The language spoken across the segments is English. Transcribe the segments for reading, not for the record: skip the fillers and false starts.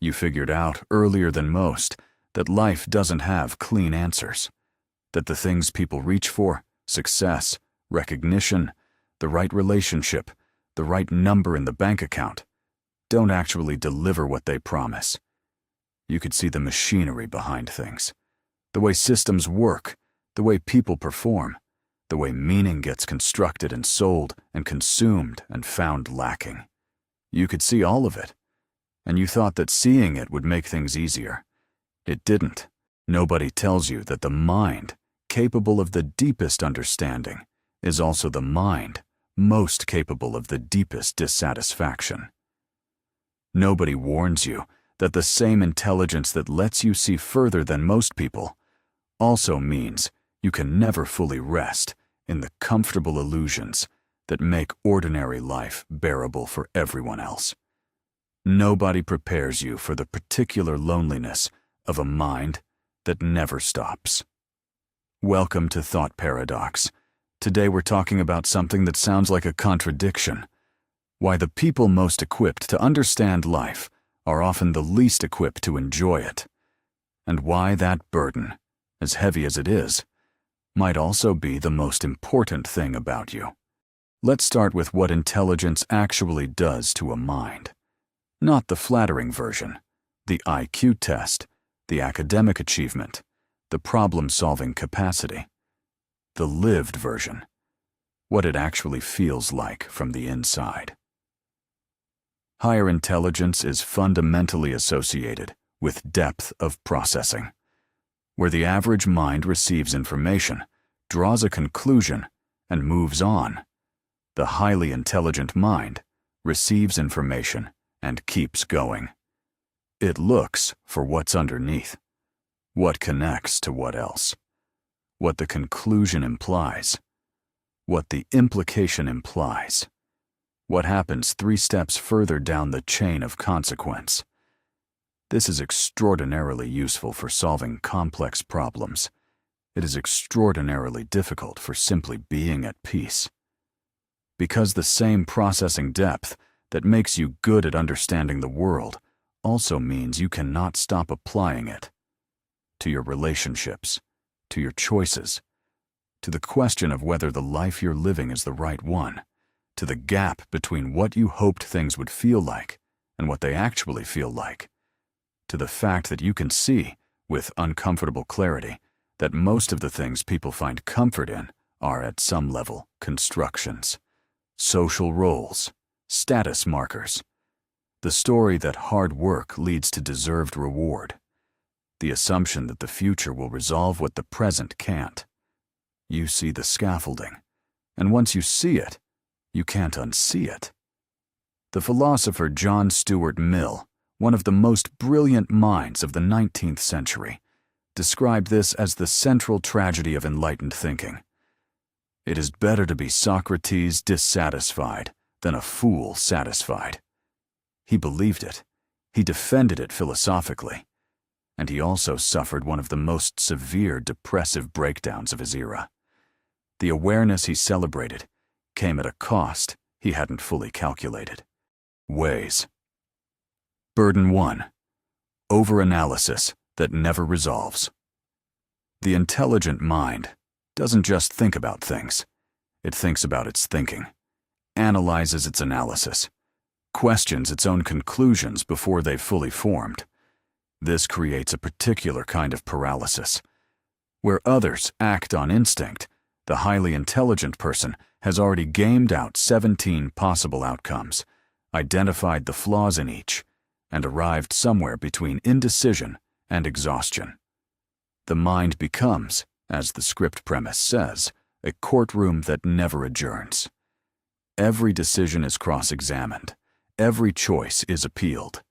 You figured out earlier than most that life doesn't have clean answers, that the things people reach for, success, recognition, the right relationship, the right number in the bank account, don't actually deliver what they promise. You could see the machinery behind things, the way systems work, the way people perform, the way meaning gets constructed and sold and consumed and found lacking. You could see all of it, and you thought that seeing it would make things easier. It didn't. Nobody tells you that the mind, capable of the deepest understanding, is also the mind most capable of the deepest dissatisfaction. Nobody warns you that the same intelligence that lets you see further than most people also means you can never fully rest in the comfortable illusions that make ordinary life bearable for everyone else. Nobody prepares you for the particular loneliness of a mind that never stops. Welcome to Thought Paradox. Today we're talking about something that sounds like a contradiction. Why the people most equipped to understand life are often the least equipped to enjoy it. And why that burden, as heavy as it is, might also be the most important thing about you. Let's start with what intelligence actually does to a mind. Not the flattering version, the IQ test, the academic achievement, the problem-solving capacity. The lived version, what it actually feels like from the inside. Higher intelligence is fundamentally associated with depth of processing, where the average mind receives information, draws a conclusion, and moves on. The highly intelligent mind receives information and keeps going. It looks for what's underneath, what connects to what else, what the conclusion implies, what the implication implies, what happens 3 steps further down the chain of consequence. This is extraordinarily useful for solving complex problems. It is extraordinarily difficult for simply being at peace. Because the same processing depth that makes you good at understanding the world also means you cannot stop applying it to your relationships, to your choices, to the question of whether the life you're living is the right one, to the gap between what you hoped things would feel like and what they actually feel like, to the fact that you can see, with uncomfortable clarity, that most of the things people find comfort in are, at some level, constructions, social roles, status markers, the story that hard work leads to deserved reward, the assumption that the future will resolve what the present can't. You see the scaffolding, and once you see it, you can't unsee it. The philosopher John Stuart Mill, one of the most brilliant minds of the 19th century, described this as the central tragedy of enlightened thinking. It is better to be Socrates dissatisfied than a fool satisfied. He believed it. He defended it philosophically. And he also suffered one of the most severe depressive breakdowns of his era. The awareness he celebrated came at a cost he hadn't fully calculated. Ways. Burden 1. Overanalysis that never resolves. The intelligent mind doesn't just think about things. It thinks about its thinking, analyzes its analysis, questions its own conclusions before they've fully formed. This creates a particular kind of paralysis. Where others act on instinct, the highly intelligent person has already gamed out 17 possible outcomes, identified the flaws in each, and arrived somewhere between indecision and exhaustion. The mind becomes, as the script premise says, a courtroom that never adjourns. Every decision is cross-examined. Every choice is appealed.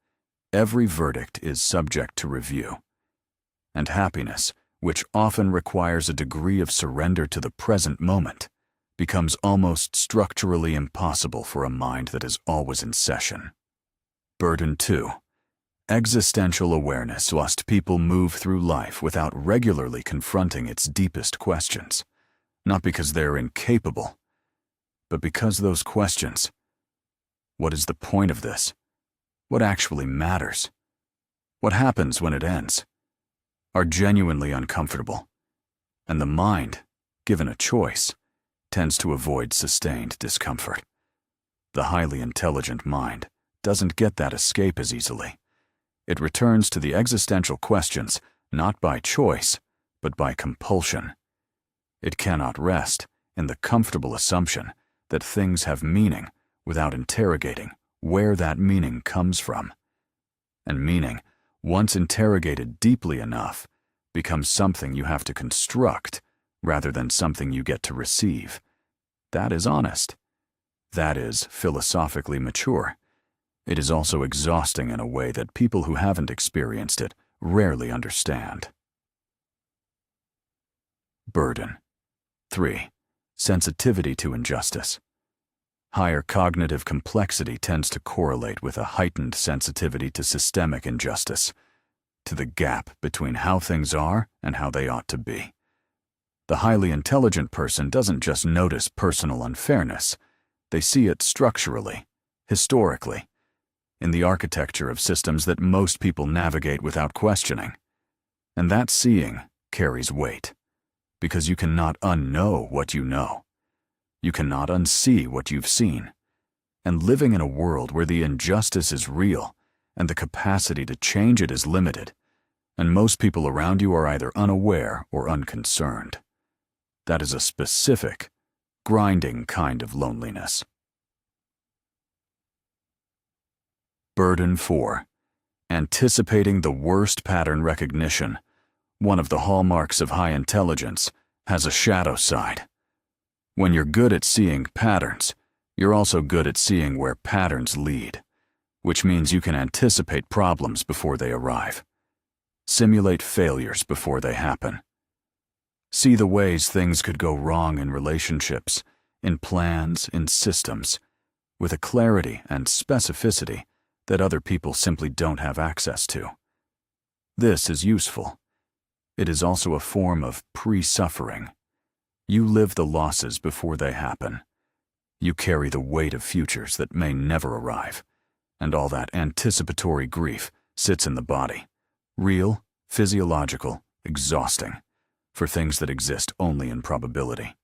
Every verdict is subject to review. And happiness, which often requires a degree of surrender to the present moment, becomes almost structurally impossible for a mind that is always in session. Burden 2. Existential awareness lest people move through life without regularly confronting its deepest questions, not because they're incapable, but because those questions, what is the point of this? What actually matters? what happens when it ends, are genuinely uncomfortable, and the mind, given a choice, tends to avoid sustained discomfort. The highly intelligent mind doesn't get that escape as easily. It returns to the existential questions not by choice, but by compulsion. It cannot rest in the comfortable assumption that things have meaning without interrogating where that meaning comes from. And meaning, once interrogated deeply enough, becomes something you have to construct rather than something you get to receive. That is honest. That is philosophically mature. It is also exhausting in a way that people who haven't experienced it rarely understand. Burden. 3. Sensitivity to injustice. Higher cognitive complexity tends to correlate with a heightened sensitivity to systemic injustice, to the gap between how things are and how they ought to be. The highly intelligent person doesn't just notice personal unfairness, they see it structurally, historically, in the architecture of systems that most people navigate without questioning. And that seeing carries weight, because you cannot unknow what you know. You cannot unsee what you've seen. And living in a world where the injustice is real and the capacity to change it is limited, and most people around you are either unaware or unconcerned. That is a specific, grinding kind of loneliness. Burden 4. Anticipating the worst pattern recognition, one of the hallmarks of high intelligence, has a shadow side. When you're good at seeing patterns, you're also good at seeing where patterns lead, which means you can anticipate problems before they arrive. Simulate failures before they happen. See the ways things could go wrong in relationships, in plans, in systems, with a clarity and specificity that other people simply don't have access to. This is useful. It is also a form of pre-suffering. You live the losses before they happen. You carry the weight of futures that may never arrive, and all that anticipatory grief sits in the body, real, physiological, exhausting, for things that exist only in probability.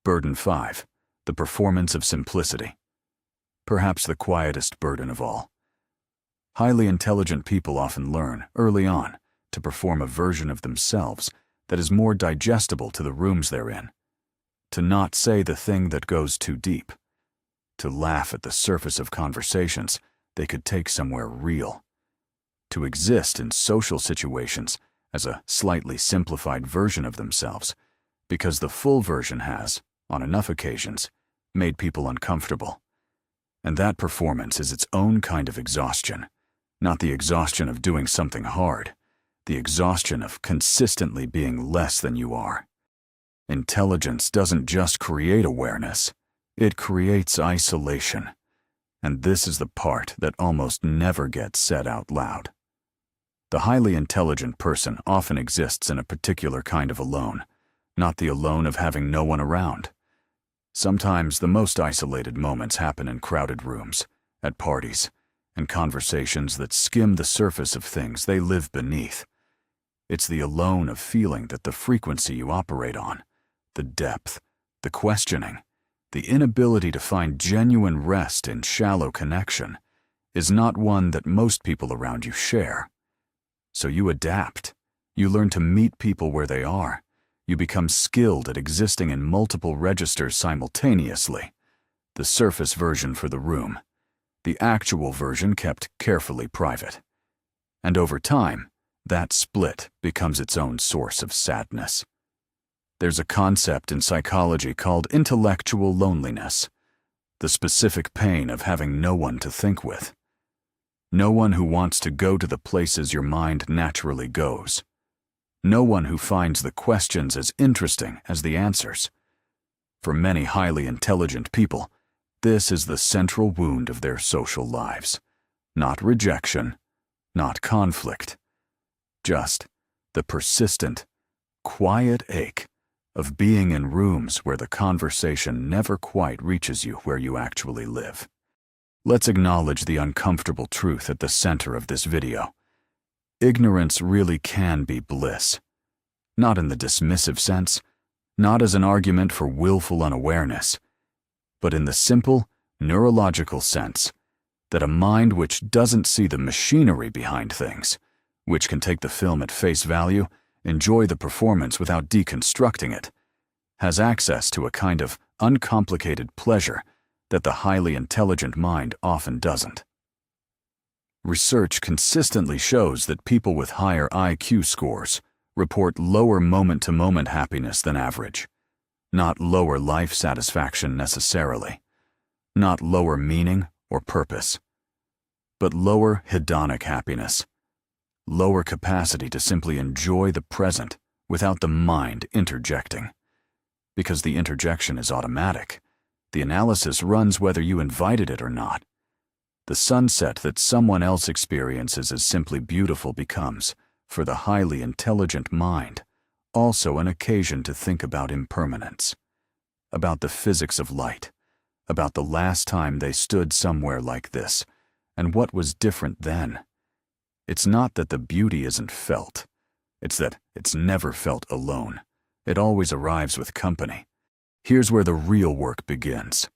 Burden 5. The performance of simplicity. Perhaps the quietest burden of all. Highly intelligent people often learn, early on, to perform a version of themselves that is more digestible to the rooms they're in, to not say the thing that goes too deep, to laugh at the surface of conversations they could take somewhere real, to exist in social situations as a slightly simplified version of themselves, because the full version has, on enough occasions, made people uncomfortable. And that performance is its own kind of exhaustion, not the exhaustion of doing something hard, the exhaustion of consistently being less than you are. Intelligence doesn't just create awareness, it creates isolation. And this is the part that almost never gets said out loud. The highly intelligent person often exists in a particular kind of alone, not the alone of having no one around. Sometimes the most isolated moments happen in crowded rooms, at parties, and conversations that skim the surface of things they live beneath. It's the alone of feeling that the frequency you operate on, the depth, the questioning, the inability to find genuine rest in shallow connection, is not one that most people around you share. So you adapt. You learn to meet people where they are. You become skilled at existing in multiple registers simultaneously. The surface version for the room, the actual version kept carefully private. And over time, that split becomes its own source of sadness. There's a concept in psychology called intellectual loneliness, the specific pain of having no one to think with. No one who wants to go to the places your mind naturally goes. No one who finds the questions as interesting as the answers. For many highly intelligent people, this is the central wound of their social lives. Not rejection, not conflict, just the persistent, quiet ache of being in rooms where the conversation never quite reaches you where you actually live. Let's acknowledge the uncomfortable truth at the center of this video. Ignorance really can be bliss. Not in the dismissive sense, not as an argument for willful unawareness, but in the simple, neurological sense that a mind which doesn't see the machinery behind things, which can take the film at face value, enjoy the performance without deconstructing it, has access to a kind of uncomplicated pleasure that the highly intelligent mind often doesn't. Research consistently shows that people with higher IQ scores report lower moment-to-moment happiness than average, not lower life satisfaction necessarily, not lower meaning or purpose, but lower hedonic happiness, lower capacity to simply enjoy the present without the mind interjecting. Because the interjection is automatic, the analysis runs whether you invited it or not. The sunset that someone else experiences as simply beautiful becomes, for the highly intelligent mind, also an occasion to think about impermanence, about the physics of light, about the last time they stood somewhere like this, and what was different then. It's not that the beauty isn't felt, it's that it's never felt alone. It always arrives with company. Here's where the real work begins.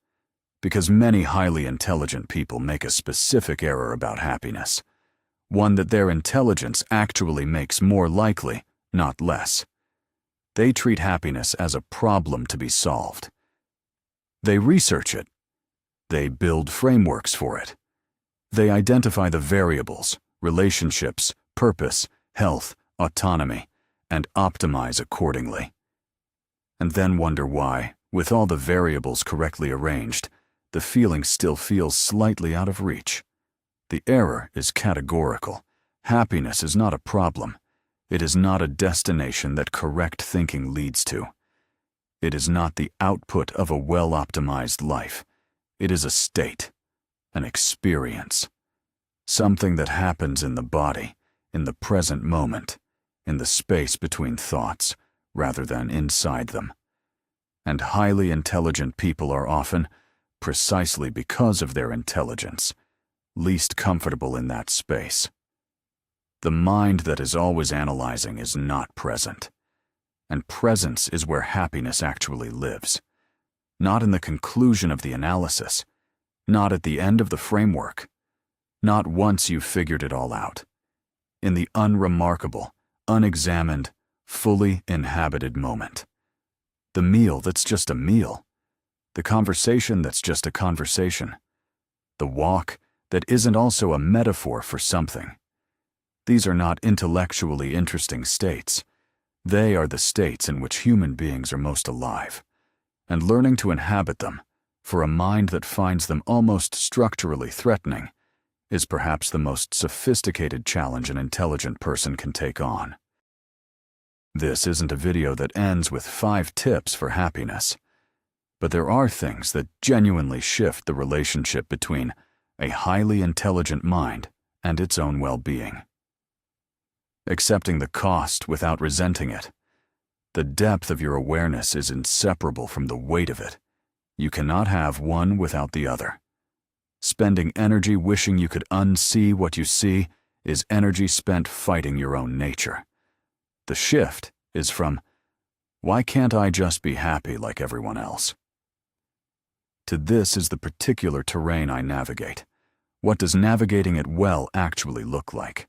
Because many highly intelligent people make a specific error about happiness, one that their intelligence actually makes more likely, not less. They treat happiness as a problem to be solved. They research it. They build frameworks for it. They identify the variables, relationships, purpose, health, autonomy, and optimize accordingly. And then wonder why, with all the variables correctly arranged, the feeling still feels slightly out of reach. The error is categorical. Happiness is not a problem. It is not a destination that correct thinking leads to. It is not the output of a well-optimized life. It is a state, an experience, something that happens in the body, in the present moment, in the space between thoughts, rather than inside them. And highly intelligent people are often, precisely because of their intelligence, least comfortable in that space. The mind that is always analyzing is not present, and presence is where happiness actually lives, not in the conclusion of the analysis, not at the end of the framework, not once you've figured it all out, in the unremarkable, unexamined, fully inhabited moment. The meal that's just a meal, the conversation that's just a conversation, the walk that isn't also a metaphor for something. These are not intellectually interesting states. They are the states in which human beings are most alive, and learning to inhabit them, for a mind that finds them almost structurally threatening, is perhaps the most sophisticated challenge an intelligent person can take on. This isn't a video that ends with 5 tips for happiness, but there are things that genuinely shift the relationship between a highly intelligent mind and its own well-being. Accepting the cost without resenting it. The depth of your awareness is inseparable from the weight of it. You cannot have one without the other. Spending energy wishing you could unsee what you see is energy spent fighting your own nature. The shift is from, why can't I just be happy like everyone else? To this is the particular terrain I navigate. What does navigating it well actually look like?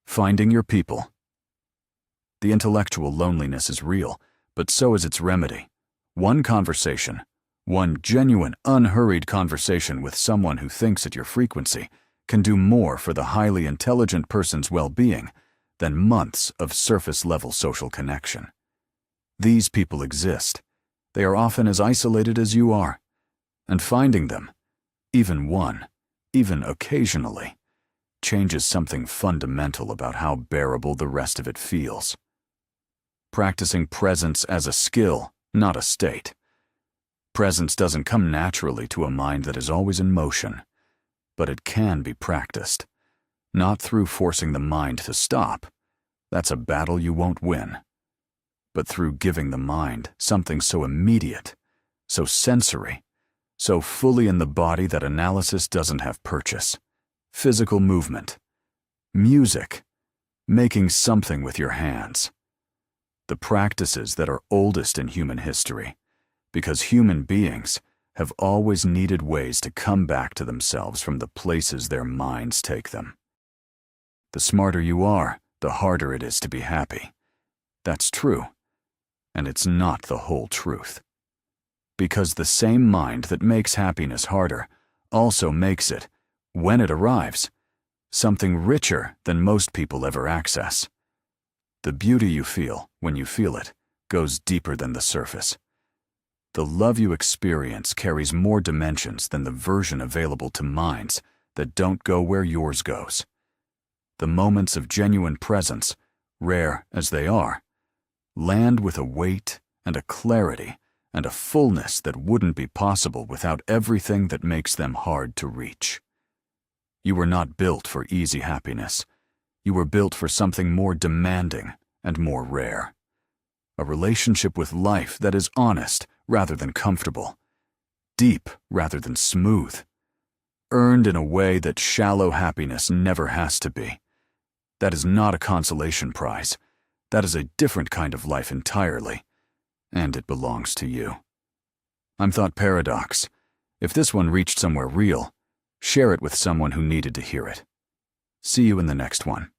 Finding your people. The intellectual loneliness is real, but so is its remedy. One conversation, one genuine, unhurried conversation with someone who thinks at your frequency can do more for the highly intelligent person's well-being than months of surface-level social connection. These people exist. They are often as isolated as you are. And finding them, even one, even occasionally, changes something fundamental about how bearable the rest of it feels. Practicing presence as a skill, not a state. Presence doesn't come naturally to a mind that is always in motion, but it can be practiced, not through forcing the mind to stop. That's a battle you won't win. But through giving the mind something so immediate, so sensory, so fully in the body that analysis doesn't have purchase. Physical movement, music, making something with your hands. The practices that are oldest in human history, because human beings have always needed ways to come back to themselves from the places their minds take them. The smarter you are, the harder it is to be happy. That's true, and it's not the whole truth. Because the same mind that makes happiness harder also makes it, when it arrives, something richer than most people ever access. The beauty you feel when you feel it goes deeper than the surface. The love you experience carries more dimensions than the version available to minds that don't go where yours goes. The moments of genuine presence, rare as they are, land with a weight and a clarity and a fullness that wouldn't be possible without everything that makes them hard to reach. You were not built for easy happiness. You were built for something more demanding and more rare. A relationship with life that is honest rather than comfortable, deep rather than smooth, earned in a way that shallow happiness never has to be. That is not a consolation prize. That is a different kind of life entirely, and it belongs to you. I'm Thought Paradox. If this one reached somewhere real, share it with someone who needed to hear it. See you in the next one.